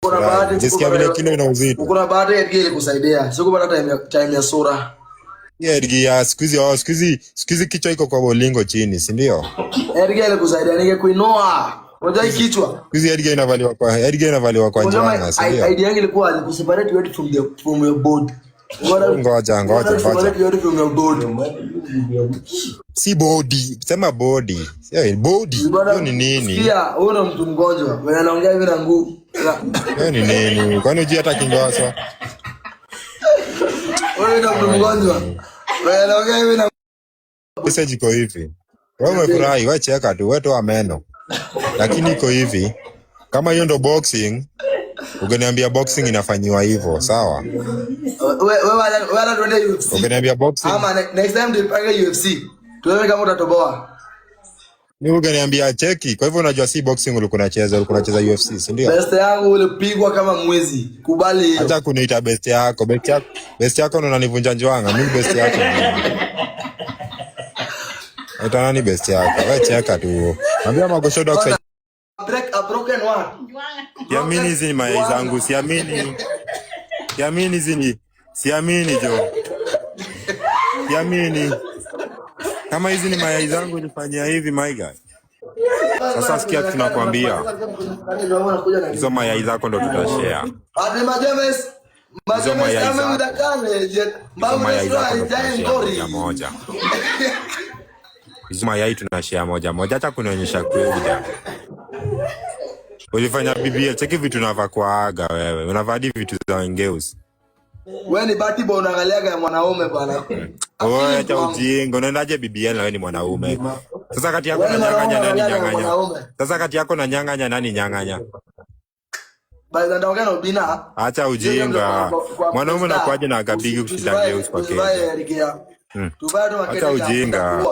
Kuna bahati Jisikia vile kilo ina uzito. Kuna bahati Edgar ile kusaidia. Sio kupata time ya sura. Yeah, Edgar sikuizi kichwa iko kwa bolingo chini, si ndio? Edgar ile kusaidia ningekuinoa. Unajua kichwa. Sikuizi Edgar inavaliwa kwa njanga, si ndio? Idea yangu ilikuwa ni kuseparate weight from your body. Ngoja. Si body, sema body. Yeah, body. Hiyo ni nini? Sikia, huyo mtu mgonjwa. Wewe anaongea hivi na nguvu. Hiyo ni nini? Kwani unajua hata Kingoso? Wewe ndio mtu mgonjwa. Wewe anaongea hivi na pesa jiko hivi. Wewe umefurahi, wewe cheka tu, wewe toa meno. Lakini iko hivi. Kama hiyo ndo boxing, ungeniambia boxing inafanywa hivyo, sawa? Wewe tuende UFC. Ungeniambia boxing. Ama next time tupange UFC. Tuone kama utatoboa. Mimi ungeniambia cheki. Kwa hivyo unajua si boxing ulikuwa unacheza UFC, si ndio? Best yangu ulipigwa kama mwezi. Kubali hiyo. Acha kuniita best yako. Best yako ndo unanivunja njwanga. Mimi best yako. Ita nani best yako? Wewe cheka tu. Ambia Magoshodo kusaidia. Break a broken one. Siamini hizi mayai zangu, siamini. Siamini jo. Siamini. Kama hizi ni mayai zangu nifanyia hivi my guy. Sasa sikia tunakwambia. Hizo mayai zako ndo tutashare. Ati majemes. Hizo mayai zako ndo tutashare moja. Hizo mayai tunashare moja. Acha kunionyesha kweli. Ulifanya BBL, cheki vitu unavaa kwa aga wewe. Unavaa hadi vitu za wengeus. Wewe ni bati bo unaangaliaga mwanaume bwana. Wewe acha ujinga, unaendaje BBL na wewe ni mwanaume? Sasa kati yako na nyang'anya nani nyang'anya? Sasa kati yako na nyang'anya nani nyang'anya? Bali ndaongea na Obina. Acha ujinga. Mwanaume na kwaje na agabigi kushinda geus kwa Kenya. Tuvae Acha ujinga.